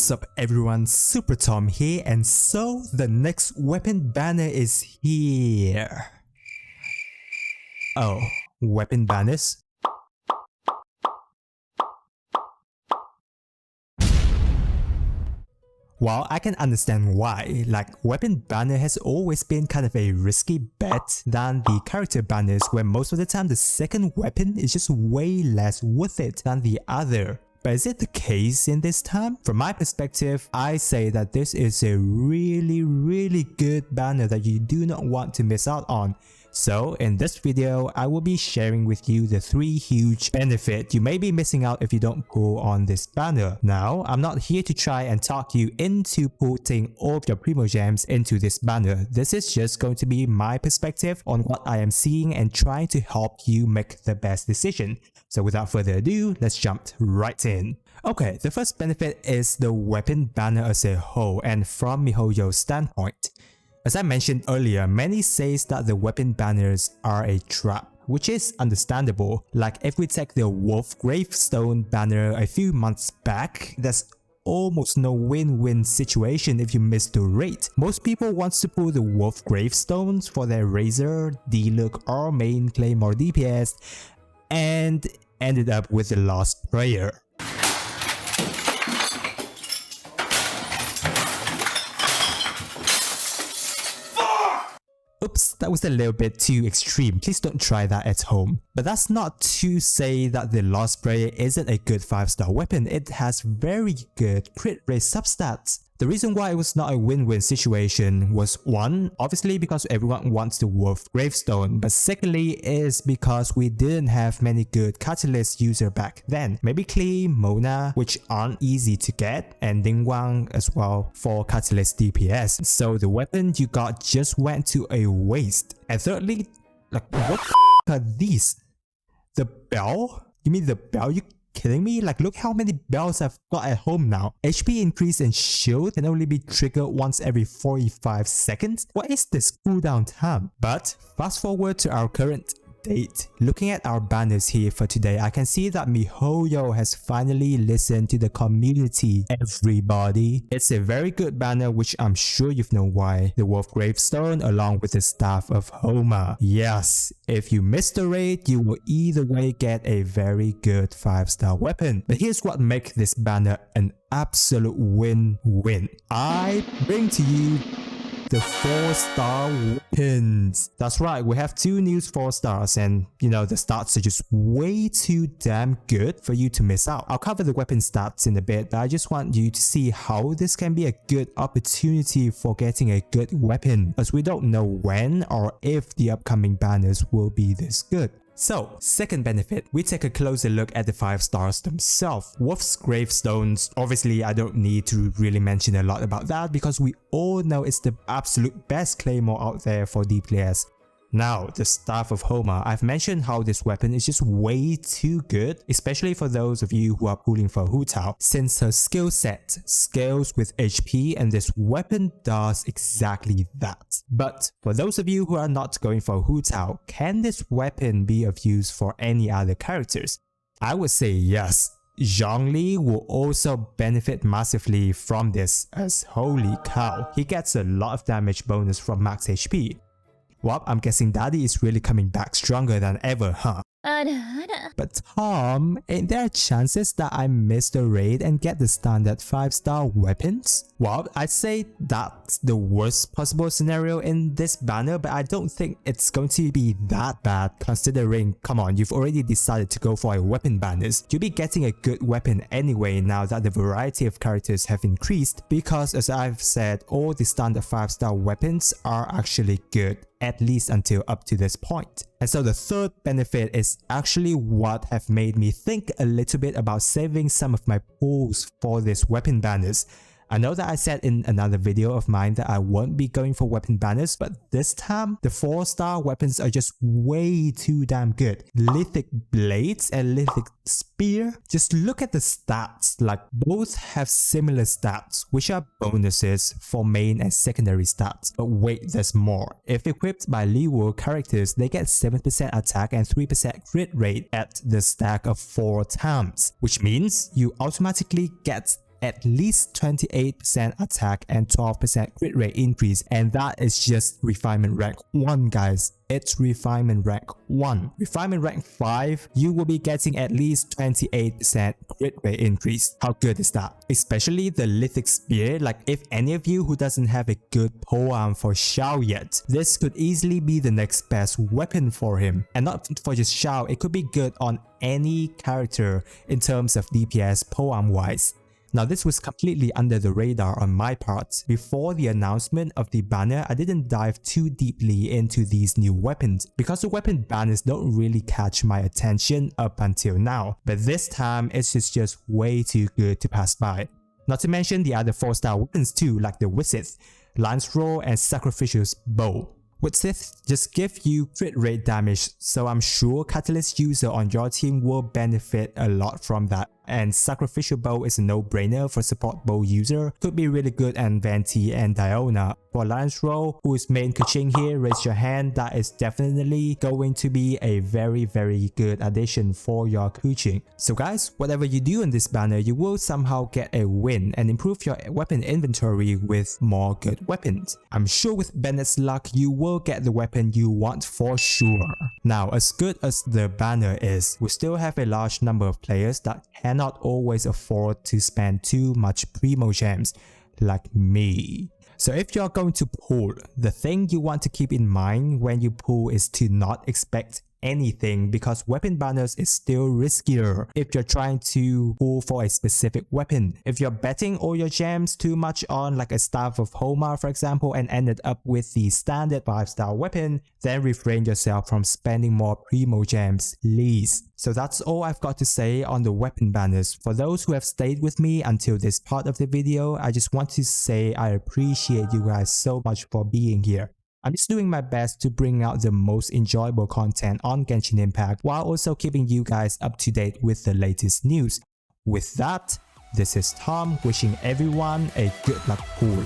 What's up everyone, SuperaTom here, and so the next weapon banner is here. Oh, weapon banners? Well, I can understand why. Like, weapon banner has always been kind of a risky bet than the character banners, where most of the time the second weapon is just way less worth it than the other. But is it the case in this time? From my perspective, I say that this is a really good banner that you do not want to miss out on. So in this video, I will be sharing with you the 3 huge benefits you may be missing out if you don't pull on this banner. Now, I'm not here to try and talk you into putting all of your Primo Gems into this banner. This is just going to be my perspective on what I am seeing and trying to help you make the best decision. So without further ado, let's jump right in. Okay, the first benefit is the weapon banner as a whole, and from MiHoYo's standpoint. As I mentioned earlier, many say that the weapon banners are a trap, which is understandable. Like if we take the Wolf Gravestone banner a few months back, there's almost no win-win situation if you miss the raid. Most people want to pull the Wolf Gravestones for their Razor, D-Look or main Claymore DPS and ended up with the Lost Prayer. Oops, that was a little bit too extreme. Please don't try that at home. But that's not to say that the Lost Prayer isn't a good 5-star weapon. It has very good crit rate substats. The reason why it was not a win-win situation was 1, obviously because everyone wants the Wolf Gravestone, but secondly is because we didn't have many good Catalyst user back then. Maybe Klee, Mona, which aren't easy to get, and Ningguang as well for Catalyst DPS. So the weapon you got just went to a waste. And thirdly, like what the are these? The bell? You mean the bell? You kidding me? Like, look how many bells I've got at home now. HP increase and shield can only be triggered once every 45 seconds. What is this cooldown time? But fast forward to our current date. Looking at our banners here for today, I can see that MiHoYo has finally listened to the community. Everybody. It's a very good banner, which I'm sure you've known why. The Wolf Gravestone along with the Staff of Homa. Yes, if you miss the raid, you will either way get a very good 5-star weapon. But here's what makes this banner an absolute win-win. I bring to you the 4-star weapons. That's right, we have 2 new 4 stars, and you know, the stats are just way too damn good for you to miss out. I'll cover the weapon stats in a bit, but I just want you to see how this can be a good opportunity for getting a good weapon, as we don't know when or if the upcoming banners will be this good. So, second benefit, we take a closer look at the 5 stars themselves. Wolf's Gravestones, obviously I don't need to really mention a lot about that because we all know it's the absolute best claymore out there for DPS. Now, the Staff of Homa. I've mentioned how this weapon is just way too good, especially for those of you who are pulling for Hu Tao, since her skill set scales with HP and this weapon does exactly that. But for those of you who are not going for Hu Tao, can this weapon be of use for any other characters? I would say yes. Zhongli will also benefit massively from this, as holy cow, he gets a lot of damage bonus from max HP. Well, I'm guessing Daddy is really coming back stronger than ever, huh? But Tom, ain't there chances that I miss the raid and get the standard 5-star weapons? Well, I'd say that's the worst possible scenario in this banner, but I don't think it's going to be that bad considering, come on, you've already decided to go for a weapon banners. You'll be getting a good weapon anyway now that the variety of characters have increased, because as I've said, all the standard 5-star weapons are actually good, at least until up to this point. And so the third benefit is actually what have made me think a little bit about saving some of my pulls for these weapon banners. I know that I said in another video of mine that I won't be going for weapon banners, but this time the 4-star weapons are just way too damn good. Lithic Blades and Lithic Spear, just look at the stats, like both have similar stats, which are bonuses for main and secondary stats. But wait, there's more. If equipped by Li Wu characters, they get 7% attack and 3% crit rate at the stack of 4 times, which means you automatically get at least 28% attack and 12% crit rate increase, and that is just refinement rank 1 guys. It's refinement rank 1. Refinement rank 5, you will be getting at least 28% crit rate increase. How good is that? Especially the lithic spear, like if any of you who doesn't have a good polearm for Xiao yet, this could easily be the next best weapon for him. And not for just Xiao, it could be good on any character in terms of DPS polearm wise. Now this was completely under the radar on my part. Before the announcement of the banner, I didn't dive too deeply into these new weapons because the weapon banners don't really catch my attention up until now. But this time it's just way too good to pass by. Not to mention the other 4-star weapons too, like the Wizith, Lance Roll and Sacrificial's Bow. Wizith just give you crit rate damage, so I'm sure Catalyst user on your team will benefit a lot from that. And Sacrificial Bow is a no-brainer for support bow user, could be really good on Venti and Diona. For Lance Roll, who is main Kuching here, raise your hand, that is definitely going to be a very good addition for your Kuching. So guys, whatever you do in this banner, you will somehow get a win and improve your weapon inventory with more good weapons. I'm sure with Bennett's luck, you will get the weapon you want for sure. Now, as good as the banner is, we still have a large number of players that cannot always afford to spend too much primo gems, like me. So if you're going to pull, the thing you want to keep in mind when you pull is to not expect anything, because weapon banners is still riskier if you're trying to pull for a specific weapon. If you're betting all your gems too much on like a Staff of Homa for example and ended up with the standard 5-star weapon, then refrain yourself from spending more primo gems, please. So that's all I've got to say on the weapon banners. For those who have stayed with me until this part of the video, I just want to say I appreciate you guys so much for being here. I'm just doing my best to bring out the most enjoyable content on Genshin Impact while also keeping you guys up to date with the latest news. With that, this is Tom wishing everyone a good luck pool.